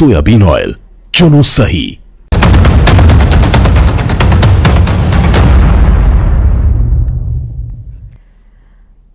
Soybean oil, चुनो सही।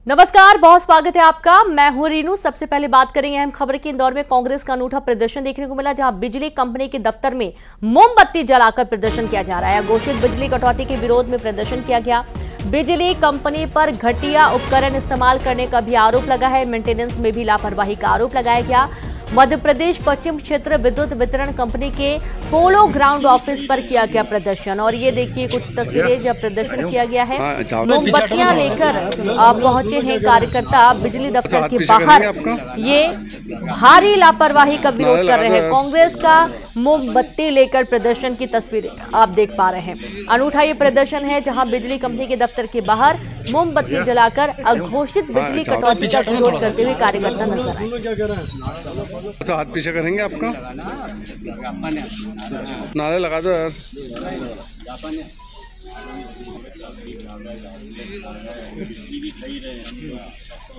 नमस्कार, बहुत स्वागत है आपका। मैं हूं रीनू। सबसे पहले बात करेंगे अहम खबर की। इंदौर में कांग्रेस का अनूठा प्रदर्शन देखने को मिला, जहां बिजली कंपनी के दफ्तर में मोमबत्ती जलाकर प्रदर्शन किया जा रहा है। घोषित बिजली कटौती के विरोध में प्रदर्शन किया गया। बिजली कंपनी पर घटिया उपकरण इस्तेमाल करने का भी आरोप लगा है। मेंटेनेंस में भी लापरवाही का आरोप लगाया गया। मध्य प्रदेश पश्चिम क्षेत्र विद्युत वितरण कंपनी के पोलो ग्राउंड ऑफिस पर किया गया प्रदर्शन। और ये देखिए कुछ तस्वीरें जब प्रदर्शन किया गया है। मोमबत्तियां लेकर पहुंचे हैं कार्यकर्ता बिजली दफ्तर के बाहर। ये भारी लापरवाही का विरोध कर रहे हैं। कांग्रेस का मोमबत्ती लेकर प्रदर्शन की तस्वीरें आप देख पा रहे हैं। अनूठा ये प्रदर्शन है, जहां बिजली कंपनी के दफ्तर के बाहर मोमबत्ती जलाकर अघोषित बिजली कटौती का विरोध करते हुए कार्यकर्ता नजर आए। अच्छा, हाथ पीछे करेंगे आपका, नारे लगा दो यार।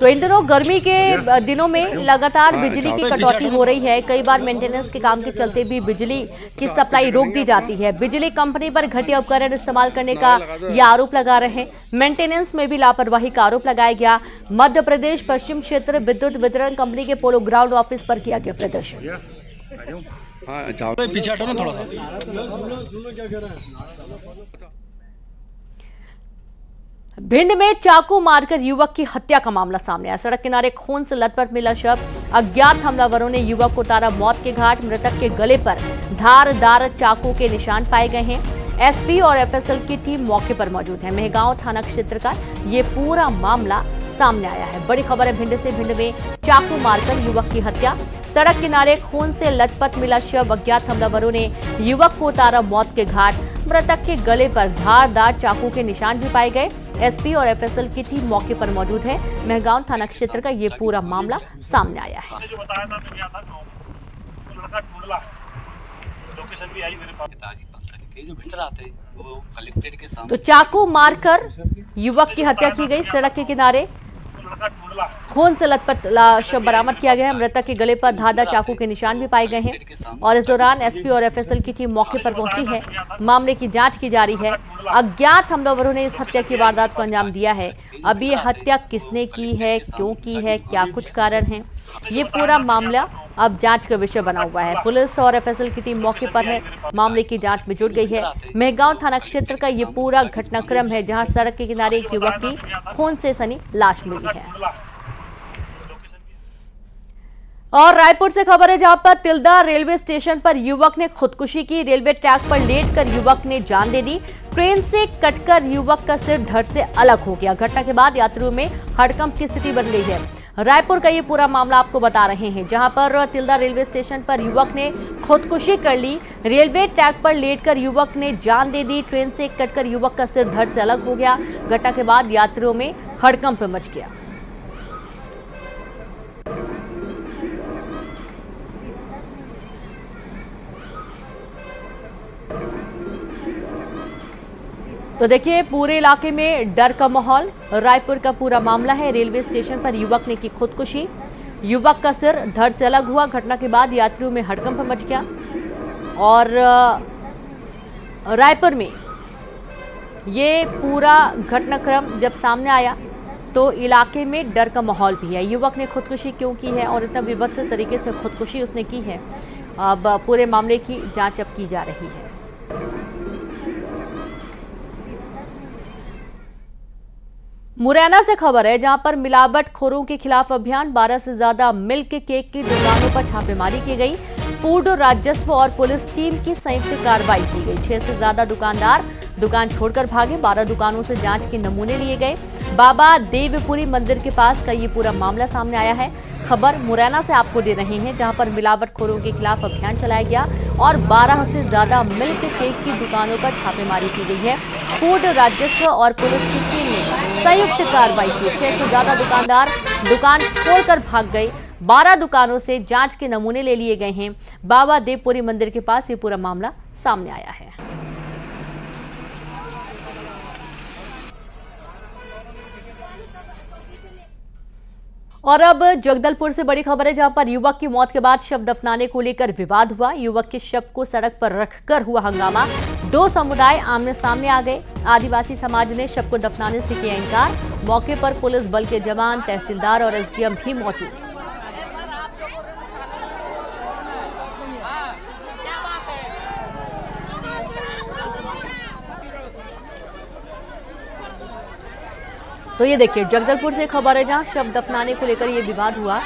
तो इन दिनों गर्मी के दिनों में लगातार बिजली की कटौती हो रही है। कई बार मेंटेनेंस के काम के चलते भी बिजली की सप्लाई रोक दी जाती है। बिजली कंपनी पर घटिया उपकरण इस्तेमाल करने का यह आरोप लगा रहे हैं। मेंटेनेंस में भी लापरवाही का आरोप लगाया गया। मध्य प्रदेश पश्चिम क्षेत्र विद्युत वितरण कंपनी के पोलो ग्राउंड ऑफिस पर किया गया प्रदर्शन। पीछे हटो ना थोड़ा सा। भिंड में चाकू मारकर युवक की हत्या का मामला सामने आया। सड़क किनारे खून से लथपथ मिला शव। अज्ञात हमलावरों ने युवक को उतारा मौत के घाट। मृतक के गले पर धारदार चाकू के निशान पाए गए हैं। एसपी और एफएसएल की टीम मौके पर मौजूद है। मेहगांव थाना क्षेत्र का ये पूरा मामला सामने आया है। बड़ी खबर है भिंड से। भिंड में चाकू मारकर युवक की हत्या। सड़क किनारे खून से लथपथ मिला शव। अज्ञात हमलावरों ने युवक को उतारा मौत के घाट। मृतक के गले पर धारदार चाकू के निशान भी पाए गए। एसपी और एफएसएल की टीम मौके पर मौजूद है। मेहगांव थाना क्षेत्र का ये पूरा मामला सामने आया है। तो चाकू मारकर युवक की हत्या की गई। सड़क के किनारे खून से लथपथ शव बरामद किया गया है। मृतक के गले पर धारदार चाकू के निशान भी पाए गए हैं। और इस दौरान एसपी और एफएसएल की टीम मौके पर पहुंची है। मामले की जांच की जा रही है। अज्ञात हमलावरों ने इस हत्या की वारदात को अंजाम दिया है। अब ये हत्या किसने की है, क्यों की है, क्या कुछ कारण है, ये पूरा मामला अब जांच का विषय बना हुआ है। पुलिस और एफएसएल की टीम मौके पर है, मामले की जांच में जुट गई है। मेहगांव थाना क्षेत्र का ये पूरा घटनाक्रम है, जहां सड़क के किनारे एक युवक की खून से सनी लाश मिली है। और रायपुर से खबर है, जहां पर तिल्दा रेलवे स्टेशन पर युवक ने खुदकुशी की। रेलवे ट्रैक पर लेटकर युवक ने जान दे दी। ट्रेन से कटकर युवक का सिर धड़ से अलग हो गया। घटना के बाद यात्रियों में हड़कंप की स्थिति बन गई है। रायपुर का ये पूरा मामला आपको बता रहे हैं, जहां पर तिल्दा रेलवे स्टेशन पर युवक ने खुदकुशी कर ली। रेलवे ट्रैक पर लेटकर युवक ने जान दे दी। ट्रेन से कटकर युवक का सिर धड़ से अलग हो गया। घटना के बाद यात्रियों में हड़कंप मच गया। तो देखिए पूरे इलाके में डर का माहौल। रायपुर का पूरा मामला है। रेलवे स्टेशन पर युवक ने की खुदकुशी। युवक का सिर धड़ से अलग हुआ। घटना के बाद यात्रियों में हड़कंप मच गया। और रायपुर में ये पूरा घटनाक्रम जब सामने आया तो इलाके में डर का माहौल भी है। युवक ने खुदकुशी क्यों की है और इतना विभत्स तरीके से खुदकुशी उसने की है, अब पूरे मामले की जांच अब की जा रही है। मुरैना से खबर है, जहां पर मिलावटखोरों के खिलाफ अभियान। 12 से ज्यादा मिल्क केक की दुकानों पर छापेमारी की गई। फूड राजस्व और पुलिस टीम की संयुक्त कार्रवाई की गई। 6 से ज्यादा दुकानदार दुकान छोड़कर भागे। 12 दुकानों से जांच के नमूने लिए गए। बाबा देवपुरी मंदिर के पास का ये पूरा मामला सामने आया है। खबर मुरैना से आपको दे रहे हैं, जहां पर मिलावटखोरों के खिलाफ अभियान चलाया गया और 12 से ज्यादा मिल्क केक की दुकानों पर छापेमारी की गई है। फूड राजस्व और पुलिस की टीम ने संयुक्त कार्रवाई की। 6 से ज्यादा दुकानदार दुकान छोड़कर भाग गए। 12 दुकानों से जांच के नमूने ले लिए गए हैं। बाबा देवपुरी मंदिर के पास ये पूरा मामला सामने आया है। और अब जगदलपुर से बड़ी खबर है, जहां पर युवक की मौत के बाद शव दफनाने को लेकर विवाद हुआ। युवक के शव को सड़क पर रखकर हुआ हंगामा। दो समुदाय आमने सामने आ गए। आदिवासी समाज ने शव को दफनाने से किया इनकार। मौके पर पुलिस बल के जवान, तहसीलदार और एसडीएम भी मौजूद। तो ये देखिए, जगदलपुर से खबर है, जहां शव दफनाने को लेकर ये विवाद हुआ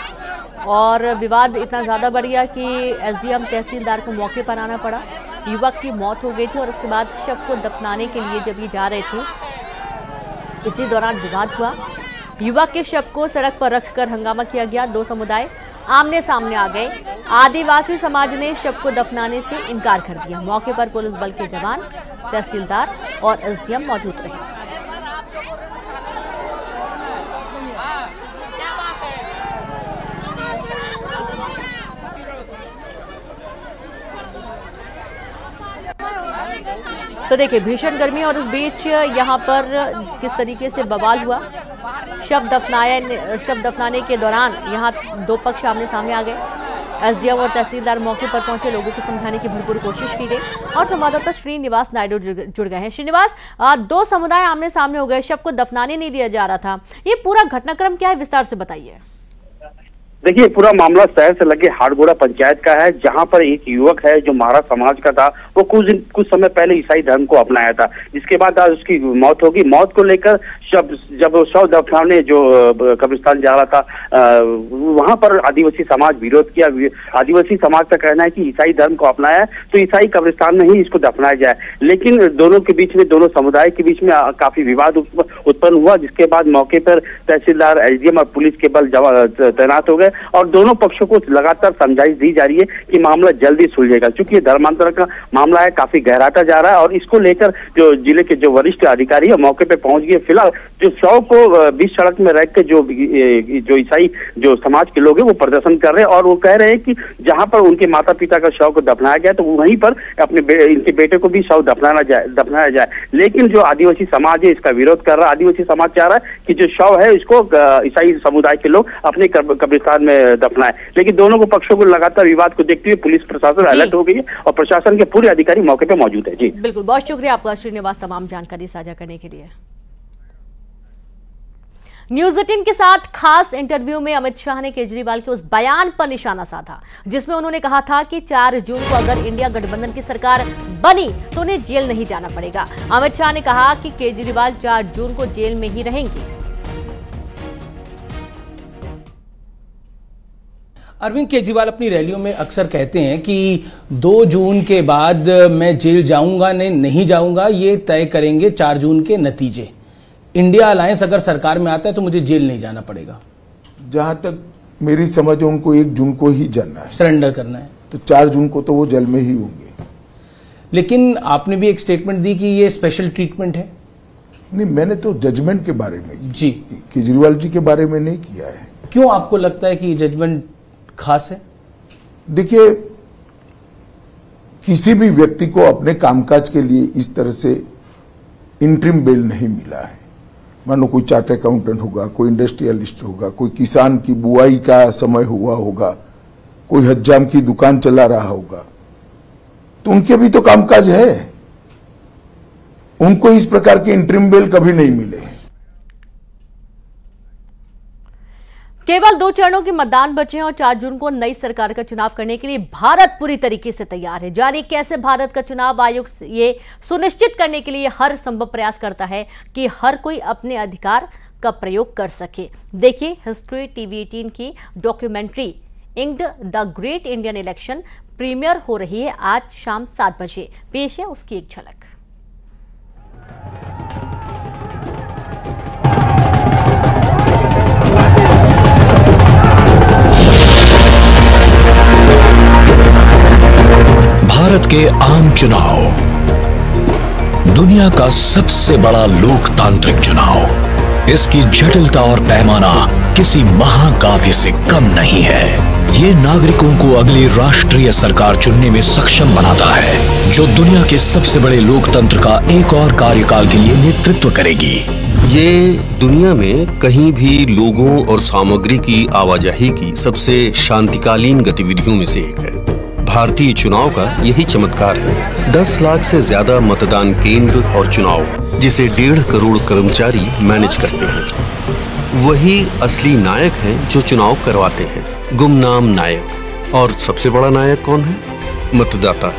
और विवाद इतना ज़्यादा बढ़ गया कि एसडीएम, तहसीलदार को मौके पर आना पड़ा। युवक की मौत हो गई थी और उसके बाद शव को दफनाने के लिए जब ये जा रहे थे, इसी दौरान विवाद हुआ। युवक के शव को सड़क पर रखकर हंगामा किया गया। दो समुदाय आमने सामने आ गए। आदिवासी समाज ने शव को दफनाने से इनकार कर दिया। मौके पर पुलिस बल के जवान, तहसीलदार और एसडीएम मौजूद रहे। तो देखिए, भीषण गर्मी और इस बीच यहाँ पर किस तरीके से बवाल हुआ। शव दफनाने के दौरान यहाँ दो पक्ष आमने सामने आ गए। एसडीएम और तहसीलदार मौके पर पहुंचे। लोगों को समझाने की भरपूर कोशिश की गई और संवाददाता श्रीनिवास नायडू जुड़ गए हैं। श्रीनिवास, दो समुदाय आमने सामने हो गए, शव को दफनाने नहीं दिया जा रहा था। ये पूरा घटनाक्रम क्या है, विस्तार से बताइए। देखिए, पूरा मामला शहर से लगे हाटगोड़ा पंचायत का है, जहां पर एक युवक है जो महारा समाज का था। वो कुछ समय पहले ईसाई धर्म को अपनाया था, जिसके बाद आज उसकी मौत होगी। मौत को लेकर जब शव दफनाने जो कब्रिस्तान जा रहा था, वहां पर आदिवासी समाज विरोध किया। आदिवासी समाज का कहना है कि ईसाई धर्म को अपनाया है तो ईसाई कब्रिस्तान में ही इसको दफनाया जाए। लेकिन दोनों के बीच में, दोनों समुदाय के बीच में काफी विवाद उत्पन्न हुआ, जिसके बाद मौके पर तहसीलदार, एसडीएम और पुलिस के बल तैनात हो गए और दोनों पक्षों को लगातार समझाइश दी जा रही है कि मामला जल्दी सुलझेगा। क्योंकि ये धर्मांतरण का मामला है, काफी गहराता जा रहा है और इसको लेकर जो जिले के जो वरिष्ठ अधिकारी है मौके पे पहुंच गए। फिलहाल जो शव को बीच सड़क में रख के जो ईसाई जो समाज के लोग हैं वो प्रदर्शन कर रहे हैं और वो कह रहे हैं कि जहां पर उनके माता पिता का शव को दफनाया गया तो वहीं पर इनके बेटे को भी शव दफनाया जाए। लेकिन जो आदिवासी समाज है इसका विरोध कर रहा है। आदिवासी समाज चाह रहा है कि जो शव है इसको ईसाई समुदाय के लोग अपने कब्रिस्तान में दफनाए। लेकिन दोनों को पक्षों को लगातार विवाद को देखते हुए पुलिस प्रशासन अलर्ट हो गई है और प्रशासन के पूरे अधिकारी मौके पे मौजूद है। जी बिल्कुल, बहुत शुक्रिया आपका श्रीनिवास तमाम जानकारी साझा करने के लिए। न्यूज 18 के साथ खास इंटरव्यू में अमित शाह ने केजरीवाल के उस बयान पर निशाना साधा जिसमें उन्होंने कहा था कि 4 जून को अगर इंडिया गठबंधन की सरकार बनी तो उन्हें जेल नहीं जाना पड़ेगा। अमित शाह ने कहा कि केजरीवाल 4 जून को जेल में ही रहेंगे। अरविंद केजरीवाल अपनी रैलियों में अक्सर कहते हैं कि 2 जून के बाद मैं जेल जाऊंगा नहीं जाऊंगा, ये तय करेंगे 4 जून के नतीजे। इंडिया अलायंस अगर सरकार में आता है तो मुझे जेल नहीं जाना पड़ेगा। जहां तक मेरी समझ, उनको 1 जून को ही जाना है, सरेंडर करना है, तो 4 जून को तो वो जेल में ही होंगे। लेकिन आपने भी एक स्टेटमेंट दी कि ये स्पेशल ट्रीटमेंट है। नहीं, मैंने तो जजमेंट के बारे में जी, केजरीवाल जी के बारे में नहीं किया है। क्यों आपको लगता है कि ये जजमेंट खास है? देखिए, किसी भी व्यक्ति को अपने कामकाज के लिए इस तरह से इंटरिम बेल नहीं मिला है। मानो कोई चार्ट अकाउंटेंट होगा, कोई इंडस्ट्रियलिस्ट होगा, कोई किसान की बुआई का समय हुआ होगा, कोई हज्जाम की दुकान चला रहा होगा, तो उनके भी तो कामकाज है। उनको इस प्रकार के इंटरिम बेल कभी नहीं मिले। केवल 2 चरणों के मतदान बचे हैं और 4 जून को नई सरकार का चुनाव करने के लिए भारत पूरी तरीके से तैयार है। जानिए कैसे भारत का चुनाव आयोग ये सुनिश्चित करने के लिए हर संभव प्रयास करता है कि हर कोई अपने अधिकार का प्रयोग कर सके। देखिए हिस्ट्री टीवी 18 की documentary inked the great Indian election premiere हो रही है आज शाम 7 बजे। पेश है उसकी एक झलक। भारत के आम चुनाव दुनिया का सबसे बड़ा लोकतांत्रिक चुनाव। इसकी जटिलता और पैमाना किसी महाकाव्य से कम नहीं है। ये नागरिकों को अगली राष्ट्रीय सरकार चुनने में सक्षम बनाता है जो दुनिया के सबसे बड़े लोकतंत्र का एक और कार्यकाल के लिए नेतृत्व करेगी। ये दुनिया में कहीं भी लोगों और सामग्री की आवाजाही की सबसे शांतिकालीन गतिविधियों में से एक है। भारतीय चुनाव का यही चमत्कार है। 10 लाख से ज्यादा मतदान केंद्र और चुनाव जिसे 1.5 करोड़ कर्मचारी मैनेज करते हैं, वही असली नायक हैं जो चुनाव करवाते हैं। गुमनाम नायक। और सबसे बड़ा नायक कौन है? मतदाता,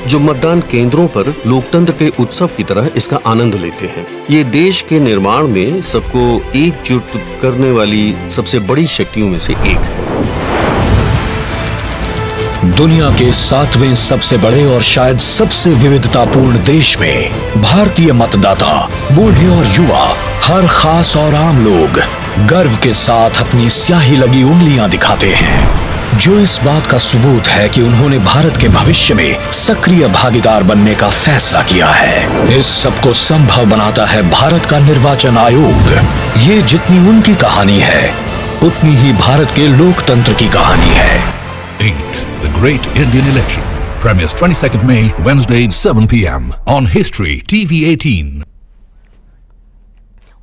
जो मतदान केंद्रों पर लोकतंत्र के उत्सव की तरह इसका आनंद लेते हैं। ये देश के निर्माण में सबको एकजुट करने वाली सबसे बड़ी शक्तियों में से एक है। दुनिया के 7वें सबसे बड़े और शायद सबसे विविधतापूर्ण देश में भारतीय मतदाता, बूढ़े और युवा, हर खास और आम लोग गर्व के साथ अपनी स्याही लगी उंगलियां दिखाते हैं, जो इस बात का सबूत है कि उन्होंने भारत के भविष्य में सक्रिय भागीदार बनने का फैसला किया है। इस सबको संभव बनाता है भारत का निर्वाचन आयोग। ये जितनी उनकी कहानी है, उतनी ही भारत के लोकतंत्र की कहानी है। 8. The Great Indian Election. Premieres 22nd May, Wednesday, 7 p.m. on History TV 18.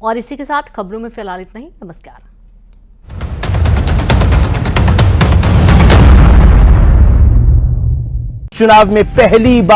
और इसी के साथ खबरों में फिलहाल इतना ही। नमस्कार। चुनाव में पहली बार